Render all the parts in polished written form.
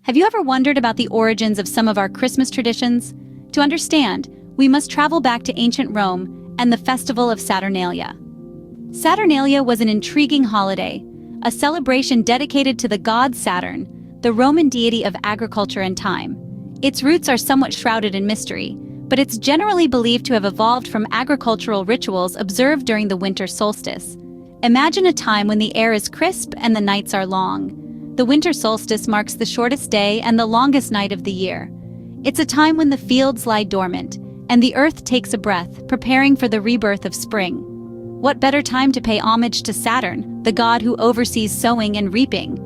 Have you ever wondered about the origins of some of our Christmas traditions? To understand, we must travel back to ancient Rome and the festival of Saturnalia. Saturnalia was an intriguing holiday, a celebration dedicated to the god Saturn, the Roman deity of agriculture and time. Its roots are somewhat shrouded in mystery, but it's generally believed to have evolved from agricultural rituals observed during the winter solstice. Imagine a time when the air is crisp and the nights are long. The winter solstice marks the shortest day and the longest night of the year. It's a time when the fields lie dormant, and the earth takes a breath, preparing for the rebirth of spring. What better time to pay homage to Saturn, the god who oversees sowing and reaping?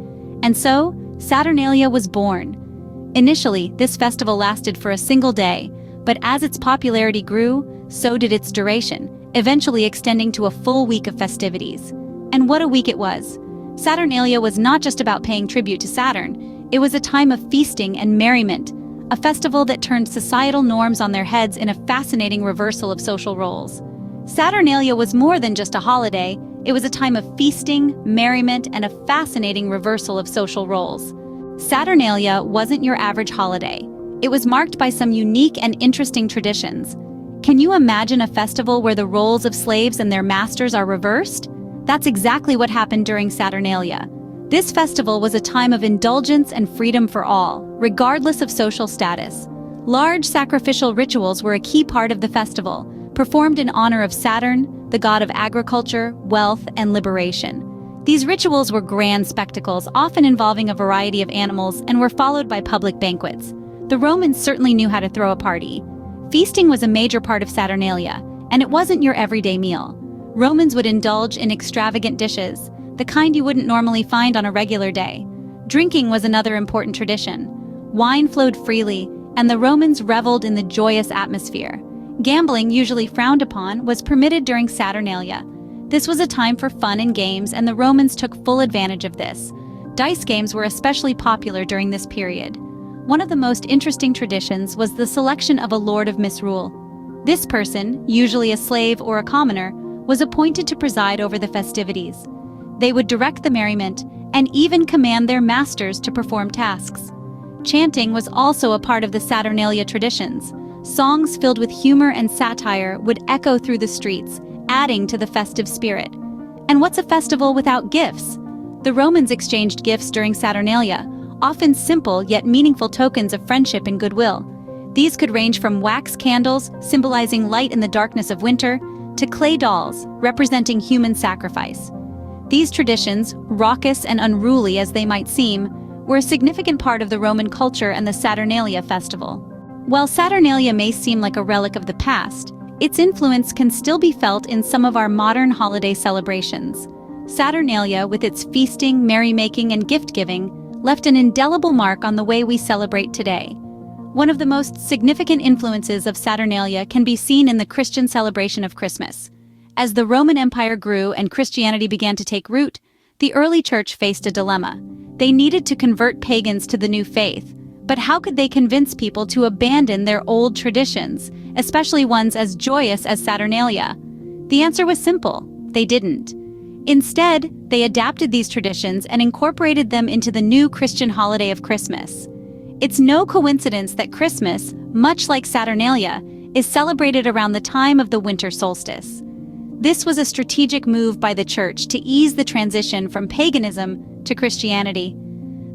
And so, Saturnalia was born. Initially, this festival lasted for a single day, but as its popularity grew, so did its duration, eventually extending to a full week of festivities. And what a week it was! Saturnalia was not just about paying tribute to Saturn, it was a time of feasting and merriment, a festival that turned societal norms on their heads in a fascinating reversal of social roles. Saturnalia was more than just a holiday, it was a time of feasting, merriment, and a fascinating reversal of social roles. Saturnalia wasn't your average holiday. It was marked by some unique and interesting traditions. Can you imagine a festival where the roles of slaves and their masters are reversed? That's exactly what happened during Saturnalia. This festival was a time of indulgence and freedom for all, regardless of social status. Large sacrificial rituals were a key part of the festival, performed in honor of Saturn, the god of agriculture, wealth, and liberation. These rituals were grand spectacles, often involving a variety of animals, and were followed by public banquets. The Romans certainly knew how to throw a party. Feasting was a major part of Saturnalia, and it wasn't your everyday meal. Romans would indulge in extravagant dishes, the kind you wouldn't normally find on a regular day. Drinking was another important tradition. Wine flowed freely, and the Romans reveled in the joyous atmosphere. Gambling, usually frowned upon, was permitted during Saturnalia. This was a time for fun and games, and the Romans took full advantage of this. Dice games were especially popular during this period. One of the most interesting traditions was the selection of a lord of misrule. This person, usually a slave or a commoner, was appointed to preside over the festivities. They would direct the merriment and even command their masters to perform tasks. Chanting was also a part of the Saturnalia traditions. Songs filled with humor and satire would echo through the streets, adding to the festive spirit. And what's a festival without gifts? The Romans exchanged gifts during Saturnalia, often simple yet meaningful tokens of friendship and goodwill. These could range from wax candles, symbolizing light in the darkness of winter, to clay dolls, representing human sacrifice. These traditions, raucous and unruly as they might seem, were a significant part of the Roman culture and the Saturnalia festival. While Saturnalia may seem like a relic of the past, its influence can still be felt in some of our modern holiday celebrations. Saturnalia, with its feasting, merrymaking, and gift-giving, left an indelible mark on the way we celebrate today. One of the most significant influences of Saturnalia can be seen in the Christian celebration of Christmas. As the Roman Empire grew and Christianity began to take root, the early church faced a dilemma. They needed to convert pagans to the new faith, but how could they convince people to abandon their old traditions, especially ones as joyous as Saturnalia? The answer was simple: they didn't. Instead, they adapted these traditions and incorporated them into the new Christian holiday of Christmas. It's no coincidence that Christmas, much like Saturnalia, is celebrated around the time of the winter solstice. This was a strategic move by the church to ease the transition from paganism to Christianity.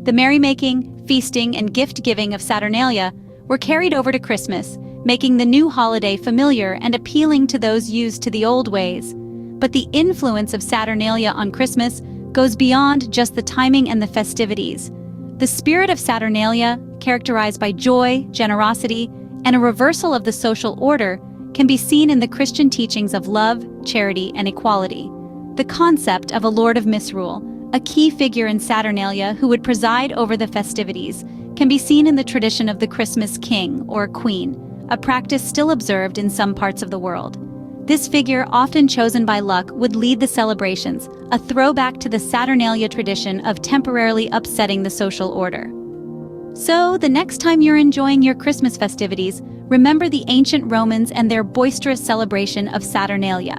The merrymaking, feasting, and gift-giving of Saturnalia were carried over to Christmas, making the new holiday familiar and appealing to those used to the old ways. But the influence of Saturnalia on Christmas goes beyond just the timing and the festivities. The spirit of Saturnalia, characterized by joy, generosity, and a reversal of the social order, can be seen in the Christian teachings of love, charity, and equality. The concept of a lord of misrule, a key figure in Saturnalia who would preside over the festivities, can be seen in the tradition of the Christmas king or queen, a practice still observed in some parts of the world. This figure, often chosen by luck, would lead the celebrations, a throwback to the Saturnalia tradition of temporarily upsetting the social order. So, the next time you're enjoying your Christmas festivities, remember the ancient Romans and their boisterous celebration of Saturnalia.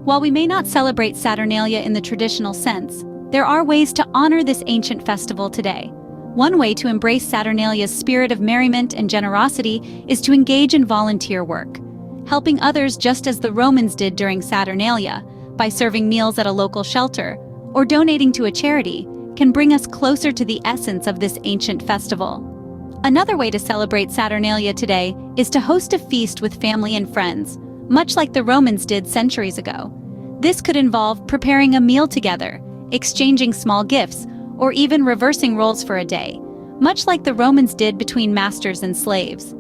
While we may not celebrate Saturnalia in the traditional sense, there are ways to honor this ancient festival today. One way to embrace Saturnalia's spirit of merriment and generosity is to engage in volunteer work. Helping others just as the Romans did during Saturnalia, by serving meals at a local shelter, or donating to a charity, can bring us closer to the essence of this ancient festival. Another way to celebrate Saturnalia today is to host a feast with family and friends, much like the Romans did centuries ago. This could involve preparing a meal together, exchanging small gifts, or even reversing roles for a day, much like the Romans did between masters and slaves.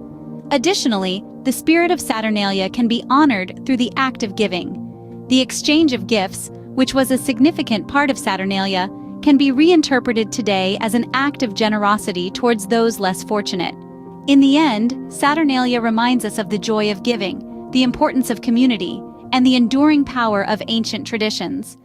Additionally, the spirit of Saturnalia can be honored through the act of giving. The exchange of gifts, which was a significant part of Saturnalia, can be reinterpreted today as an act of generosity towards those less fortunate. In the end, Saturnalia reminds us of the joy of giving, the importance of community, and the enduring power of ancient traditions.